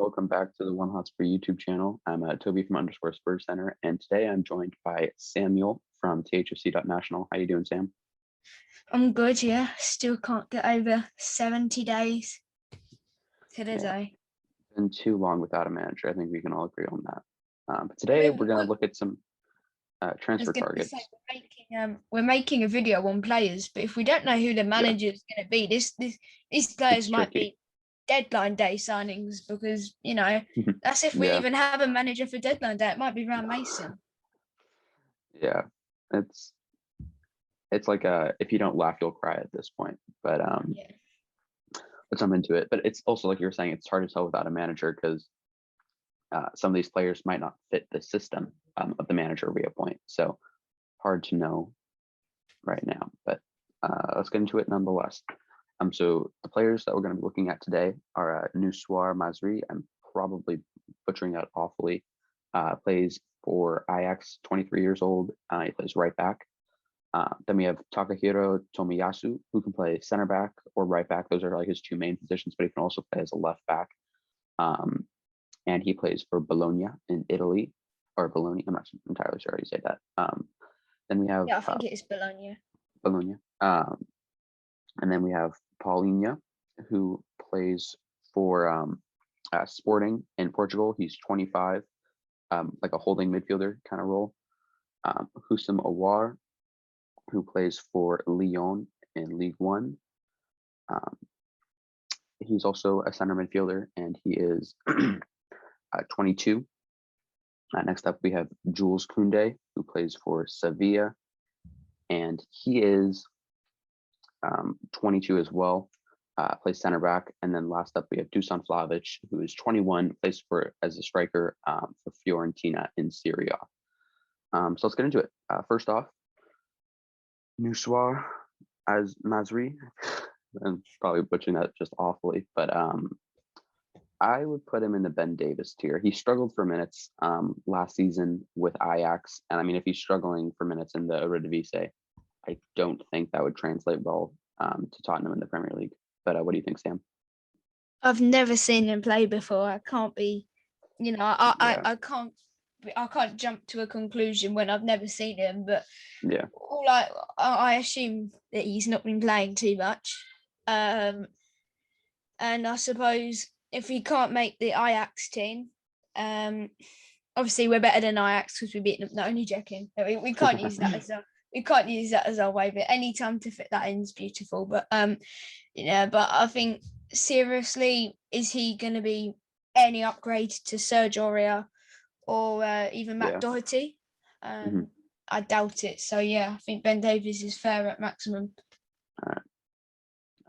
welcome back to the One Hotspur YouTube channel. I'm Toby from _Spurs Center, and today I'm joined by Samuel from thfc.national. How you doing, Sam? I'm good, yeah. Still can't get over 70 days to the day. Been too long without a manager. I think we can all agree on that. But today we're going to look at some transfer targets. We're making a video on players, but if we don't know who the manager is going to be, these players might be deadline day signings because, you know, that's if we even have a manager for deadline day. It might be Ryan Mason. Yeah, it's like if you don't laugh, you'll cry at this point. But let's jump into it. But it's also, like you were saying, it's hard to tell without a manager because some of these players might not fit the system of the manager we appoint. So hard to know right now, but let's get into it nonetheless. So the players that we're going to be looking at today are Nuno Mazri. I'm probably butchering that awfully. Plays for Ajax, 23 years old. He plays right back. Then we have Takahiro Tomiyasu, who can play center back or right back. Those are like his two main positions, but he can also play as a left back. And he plays for Bologna in Italy, or Bologna. I'm not entirely sure how you say that. Then we have I think it is Bologna. Bologna. And then we have Paulinho, who plays for Sporting in Portugal. He's 25, like a holding midfielder kind of role. Husam Awar, who plays for Lyon in League One. He's also a center midfielder, and he is 22. Next up, we have Jules Koundé, who plays for Sevilla, and he is 22 as well, plays center back. And then last up, we have Dusan Vlahovic, who is 21, plays as a striker for Fiorentina in Serie A. So let's get into it. First off, Nuno Mazri. I'm probably butchering that just awfully, but I would put him in the Ben Davis tier. He struggled for minutes last season with Ajax, and I mean, if he's struggling for minutes in the Eredivisie, I don't think that would translate well to Tottenham in the Premier League. But what do you think, Sam? I've never seen him play before. I can't be, you know, I can't jump to a conclusion when I've never seen him. But yeah, I assume that he's not been playing too much, and I suppose if he can't make the Ajax team, obviously we're better than Ajax because we beat them. No, only joking. We can't use that as our way. But any time to fit that in is beautiful. But but I think seriously, is he going to be any upgrade to Serge Aurier or even Matt Doherty? I doubt it. So yeah, I think Ben Davies is fair at maximum. All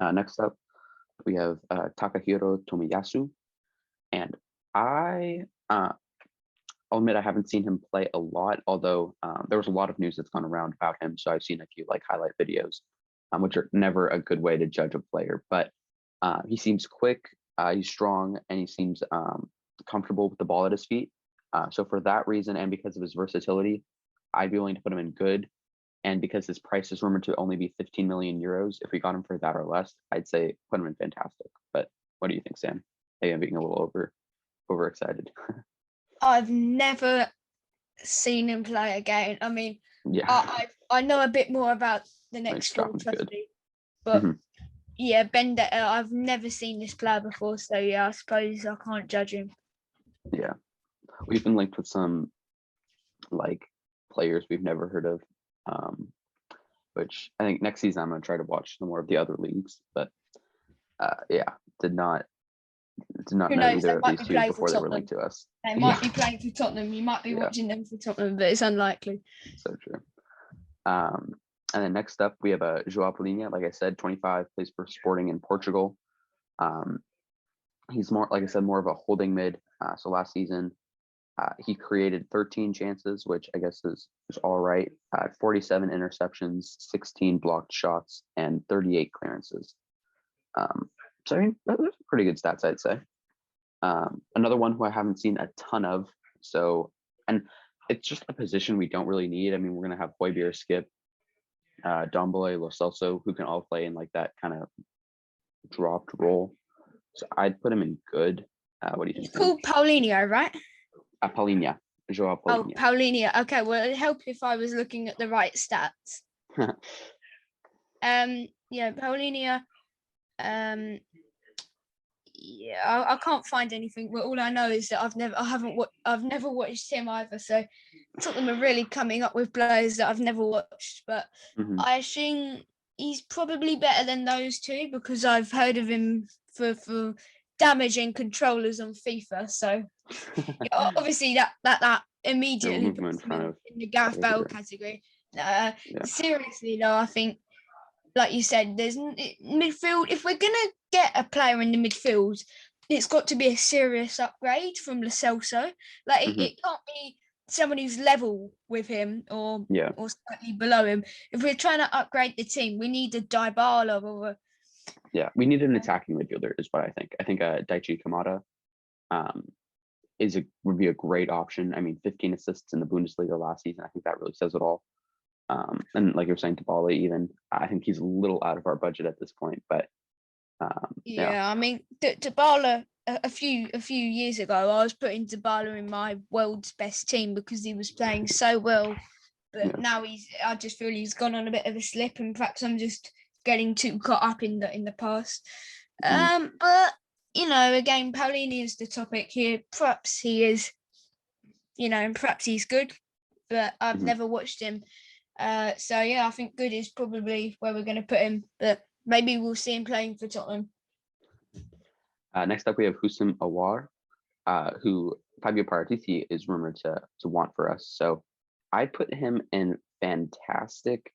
right. Next up, we have Takahiro Tomiyasu, and I'll admit I haven't seen him play a lot, although there was a lot of news that's gone around about him, so I've seen a few like highlight videos, which are never a good way to judge a player. But he seems quick, he's strong, and he seems comfortable with the ball at his feet. So for that reason, and because of his versatility, I'd be willing to put him in good. And because his price is rumored to only be 15 million euros, if we got him for that or less, I'd say put him in fantastic. But what do you think, Sam? Maybe I'm being a little overexcited. I've never seen him play a game. I mean, I know a bit more about the next four, but yeah, I've never seen this player before, so yeah, I suppose I can't judge him. Yeah, we've been linked with some like players we've never heard of, which I think next season I'm going to try to watch some more of the other leagues. But did not know either of these two before they were linked to us. They might be playing for Tottenham. You might be watching them for Tottenham, but it's unlikely. So true. And then next up, we have João Palhinha. Like I said, 25, plays for Sporting in Portugal. He's more, like I said, more of a holding mid. So last season, he created 13 chances, which I guess is all right. 47 interceptions, 16 blocked shots, and 38 clearances. So I mean, those are pretty good stats, I'd say. Another one who I haven't seen a ton of. And it's just a position we don't really need. I mean, we're going to have Højbjerg, Skip, Domboy, Lo Celso, who can all play in like that kind of dropped role. So I'd put him in good. What do you It's think? called Paulinho, right? Paulinho. Joao Oh, Paulinho. Paulinho. Okay, well, it'd help if I was looking at the right stats. Yeah, Paulinho. Yeah, I can't find anything. But all I know is that I've never watched him either. So Tottenham are really coming up with players that I've never watched. But I assume he's probably better than those two because I've heard of him for damaging controllers on FIFA. So yeah, obviously that immediately puts him in the Gareth Bale category. Seriously though, I think, like you said, there's midfield. If we're gonna get a player in the midfield, it's got to be a serious upgrade from Lo Celso. Like it can't be someone who's level with him or slightly below him. If we're trying to upgrade the team, we need a Dybala or we need an attacking midfielder, is what I think. I think Daichi Kamada would be a great option. I mean, 15 assists in the Bundesliga last season. I think that really says it all. And like you were saying, Dybala, even I think he's a little out of our budget at this point, but I mean, Dybala a few years ago, I was putting Dybala in my world's best team because he was playing so well. But now I just feel he's gone on a bit of a slip, and perhaps I'm just getting too caught up in the past. But again, Paulinho is the topic here. Perhaps he is, perhaps he's good, but I've never watched him. So yeah, I think good is probably where we're going to put him, but maybe we'll see him playing for Tottenham. Next up, we have Houssem Aouar, who Fabio Paratici is rumored to want for us. So I put him in fantastic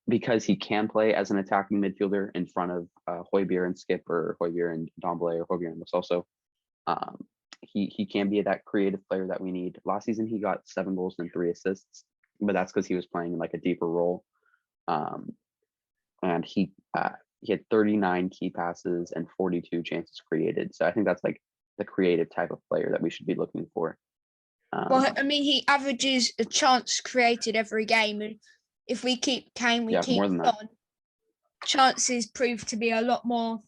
because he can play as an attacking midfielder in front of Højbjerg and Skip, or Højbjerg and Ndombele, or Højbjerg and Lo Celso. He can be that creative player that we need. Last season, he got 7 goals and 3 assists, but that's because he was playing in like a deeper role. And he had 39 key passes and 42 chances created. So I think that's like the creative type of player that we should be looking for. Well, I mean, he averages a chance created every game, and if we keep Kane, we keep on. Chances prove to be a lot more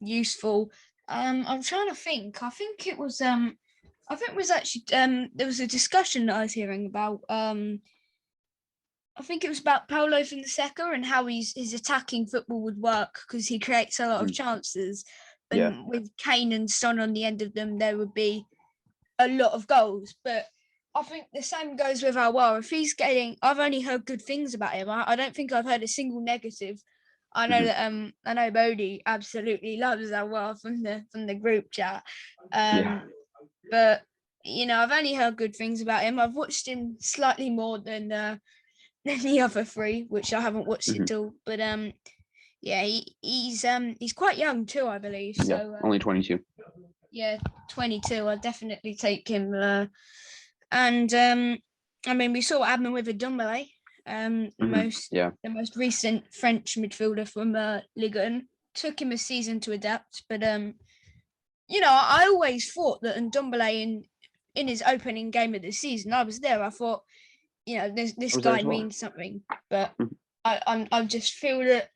useful. I'm trying to think. I think it was actually there was a discussion that I was hearing about. I think it was about Paulo Fonseca and how his attacking football would work because he creates a lot of chances. And with Kane and Son on the end of them, there would be a lot of goals. But I think the same goes with Aouar. If he's getting, I've only heard good things about him. I don't think I've heard a single negative. I know that I know Bodie absolutely loves Aouar from the group chat. But I've only heard good things about him. I've watched him slightly more than the other 3, which I haven't watched at all. But he's quite young too, I believe. So only 22. Yeah, 22. I'd definitely take him. And I mean, we saw what happened with Ndombele, the most recent French midfielder from Ligue 1. Took him a season to adapt, but I always thought that Ndombele in his opening game of the season, I was there. I thought, this guy means something, but I just feel that,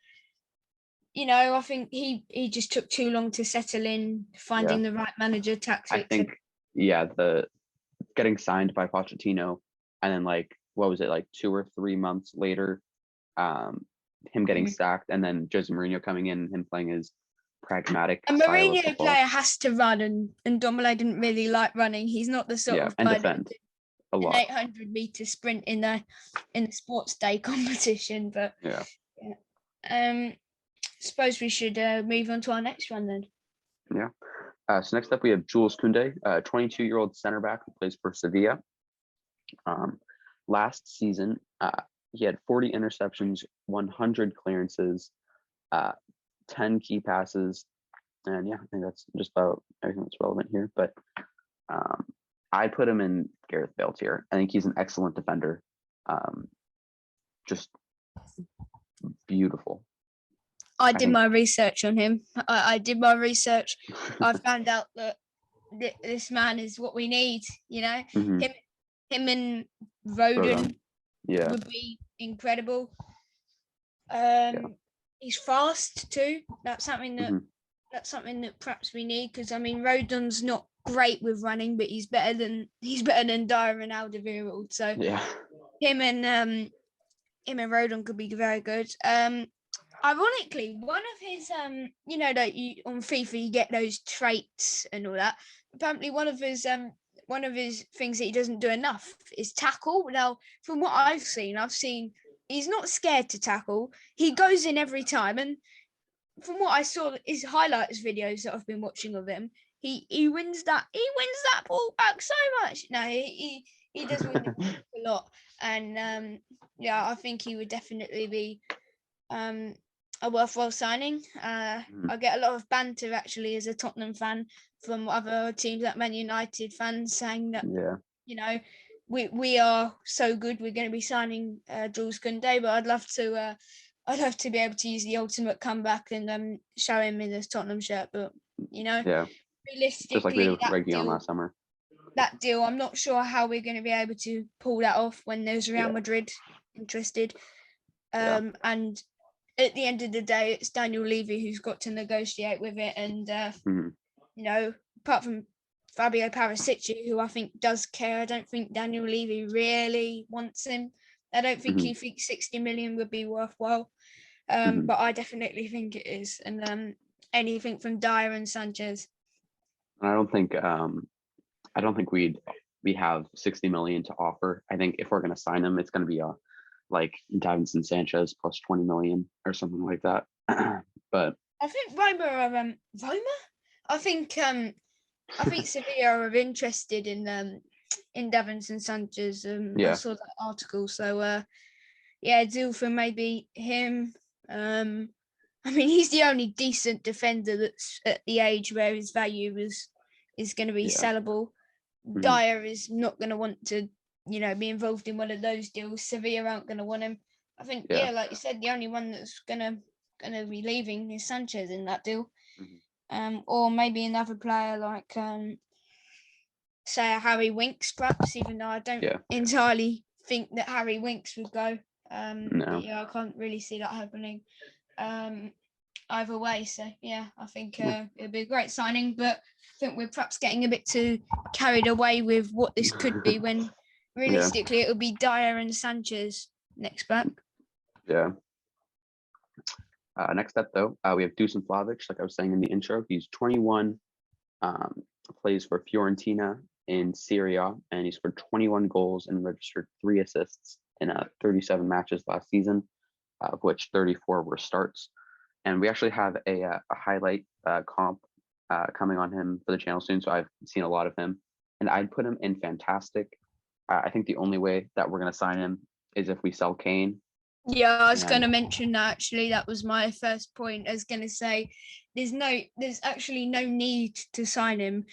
I think he just took too long to settle in, finding the right manager tactics. I think, the getting signed by Pochettino, and then like, what was it, like 2 or 3 months later, him getting sacked, and then Jose Mourinho coming in, him playing his pragmatic. A Mourinho player has to run, and Ndombele didn't really like running. He's not the sort of and guy defend a lot. An 800-meter sprint in the sports day competition, but suppose we should move on to our next one then. So next up we have Jules Koundé, a 22-year-old center back who plays for Sevilla. Last season he had 40 interceptions, 100 clearances, 10 key passes, and I think that's just about everything that's relevant here. But I put him in Gareth Bale tier. I think he's an excellent defender, just beautiful. I did my research on him. I did my research. I found out that this man is what we need. Him and Rodon would be incredible. He's fast too. That's something that that's something that perhaps we need, because I mean Rodon's not great with running, but he's better than Dyer and Alderweireld. So Yeah. him and Rodon could be very good. Ironically, one of his that you on FIFA you get those traits and all that. Apparently, one of his things that he doesn't do enough is tackle. Now, from what I've seen he's not scared to tackle. He goes in every time, and from what I saw, his highlights videos that I've been watching of him, he wins that ball back so much. No, he does win the ball a lot, and I think he would definitely be a worthwhile signing. I get a lot of banter actually as a Tottenham fan from other teams like Man United fans saying that we are so good, we're going to be signing Jules Koundé, but I'd love to be able to use the ultimate comeback and show him in his Tottenham shirt. But realistically, just like we did with Reguilon last summer. That deal, I'm not sure how we're going to be able to pull that off when there's Real Madrid interested. And at the end of the day, it's Daniel Levy who's got to negotiate with it. And, apart from Fabio Parasici, who I think does care, I don't think Daniel Levy really wants him. I don't think he thinks 60 million would be worthwhile. But I definitely think it is. And anything from Dyer and Sanchez. I don't think we have 60 million to offer. I think if we're going to sign him, it's going to be like Davinson Sanchez plus 20 million or something like that. But I think Roma. I think Sevilla are interested in Davinson Sanchez. I saw that article. So deal for maybe him. I mean, he's the only decent defender that's at the age where his value is going to be sellable. Dyer is not going to want to, be involved in one of those deals. Sevilla aren't going to want him. I think, like you said, the only one that's gonna be leaving is Sanchez in that deal, or maybe another player like, say, a Harry Winks, perhaps. Even though I don't entirely think that Harry Winks would go. No. I can't really see that happening. Either way, so I think it'd be a great signing, but I think we're perhaps getting a bit too carried away with what this could be when realistically it would be Dyer and Sanchez next back. Next up though, we have Dusan Vlahovic. Like I was saying in the intro, he's 21, plays for Fiorentina in Serie A, and he scored 21 goals and registered 3 assists in 37 matches last season, of which 34 were starts. And we actually have a highlight comp coming on him for the channel soon, so I've seen a lot of him, and I'd put him in fantastic. I think the only way that we're going to sign him is if we sell Kane. Yeah, I was going to mention that actually. That was my first point. I was going to say there's actually no need to sign him.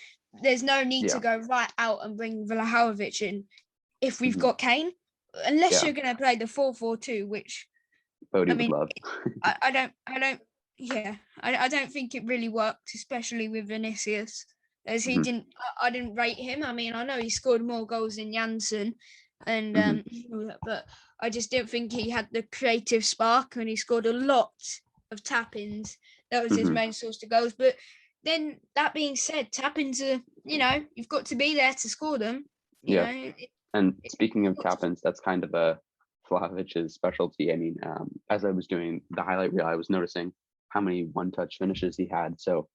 There's no need to go right out and bring Vlahovic in if we've got Kane, unless you're going to play the 4-4-2, which Bodie would love. I don't think it really worked, especially with Vinicius, as I didn't rate him. I mean, I know he scored more goals than Janssen, and but I just didn't think he had the creative spark, and he scored a lot of tap-ins. That was his main source of goals. But then, that being said, tap-ins are, you've got to be there to score them. You know, and speaking of tap-ins, that's kind of a Vlahovic's specialty. I mean, as I was doing the highlight reel, I was noticing how many one-touch finishes he had. So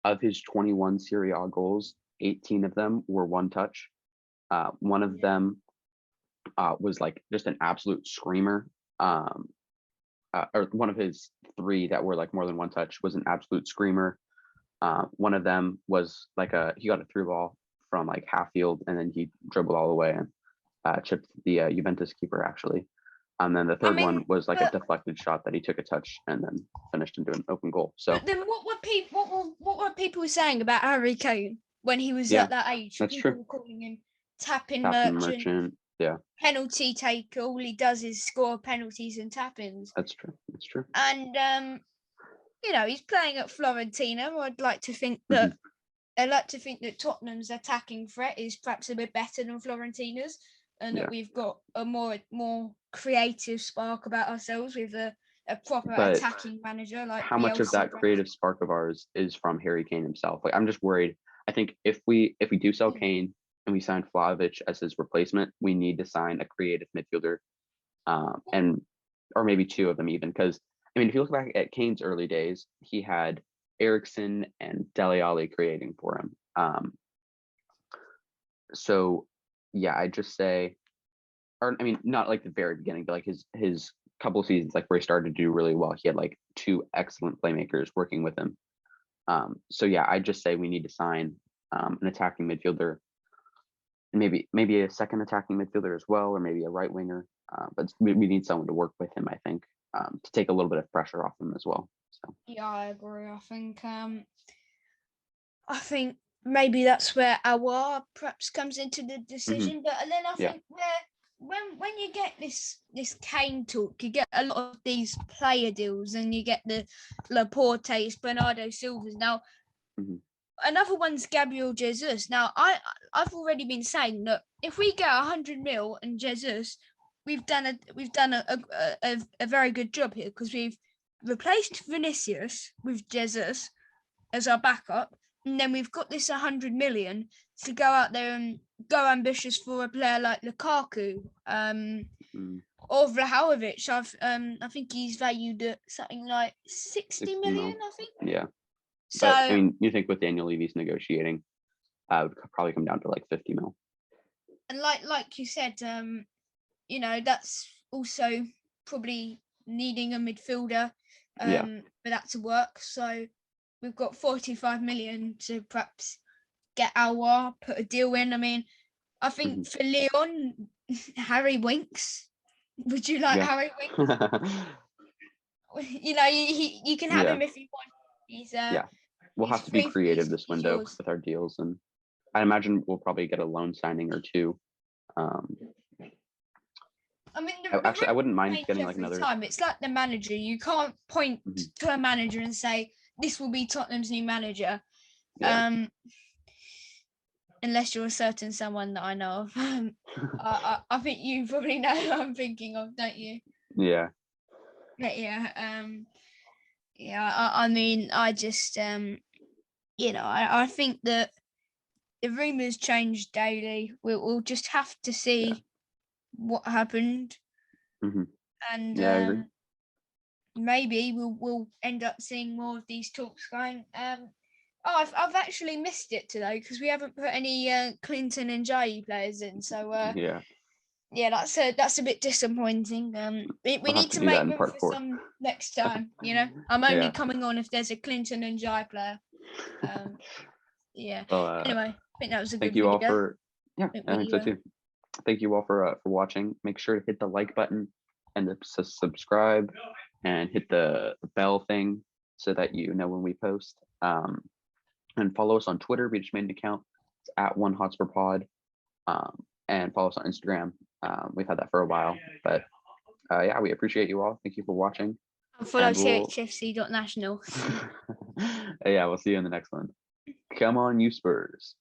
of his 21 Serie A goals, 18 of them were one-touch. One of them was like just an absolute screamer. Or one of his 3 that were like more than one touch was an absolute screamer. One of them was like he got a through ball from like half field, and then he dribbled all the way and chipped the Juventus keeper actually. And then the third one was like a deflected shot that he took a touch and then finished into an open goal. So but then what were people saying about Harry Kane when he was at that age? That's people true. Were calling him tapping merchant. Yeah. Penalty taker. All he does is score penalties and tap-ins. That's true. And he's playing at Fiorentina. I'd like to think that Tottenham's attacking threat is perhaps a bit better than Fiorentina's, and that we've got a more creative spark about ourselves with a a proper But attacking manager like how much of Bielsa that brings. creative spark of ours is from Harry Kane himself? Like, I'm just worried. I think if we do sell Kane and we sign Vlahovic as his replacement, we need to sign a creative midfielder, and or maybe two of them even. Because I mean, if you look back at Kane's early days, he had Eriksson and Dele Alli creating for him. So yeah, I just say, or I mean, not like the very beginning, but like his couple of seasons, like where he started to do really well. He had like two excellent playmakers working with him. So yeah, I just say we need to sign an attacking midfielder, maybe a second attacking midfielder as well, or maybe a right winger. But we need someone to work with him, I think, to take a little bit of pressure off him as well. So Yeah, I agree. I think maybe that's where our perhaps comes into the decision. But then I think when you get this Kane talk, you get a lot of these player deals, and you get the Laporte's, Bernardo Silva's. Now, another one's Gabriel Jesus. Now, I've already been saying that if we get 100 mil and Jesus, we've done a very good job here, because we've replaced Vinicius with Jesus as our backup, and then we've got this 100 million to go out there and go ambitious for a player like Lukaku, or Vlahovic. I think he's valued at something like 60 million. I think. Yeah. So but, I mean, you think with Daniel Levy's negotiating, it would probably come down to like 50 mil. And like you said, that's also probably needing a midfielder for that to work. So we've got 45 million to perhaps get our put a deal in. I mean, I think for Leon, Harry Winks. Would you like Harry Winks? You can have him if you want. He's we'll have to be creative this window with our deals, and I imagine we'll probably get a loan signing or two. I mean, I wouldn't mind getting like another time. It's like the manager. You can't point to a manager and say this will be Tottenham's new manager, unless you're a certain someone that I know of. I think you probably know who I'm thinking of, don't you? Yeah. But yeah. I mean, I just I think that the rumors change daily. We'll just have to see what happened, and I agree. maybe we'll end up seeing more of these talks going. I've actually missed it today because we haven't put any Clinton and Jay players in. So that's a bit disappointing. We need to make room for some next time. I'm only coming on if there's a Clinton and Jay player. Well, anyway, I think that was a good video. Thank you all for I think so too. Thank you all for watching. Make sure to hit the like button and subscribe, and hit the bell thing so that you know when we post. And follow us on Twitter. We just made an account. It's at @OneHotspurPod. And follow us on Instagram. We've had that for a while, but we appreciate you all. Thank you for watching. And follow chfc.national. We'll see you in the next one. Come on, you Spurs.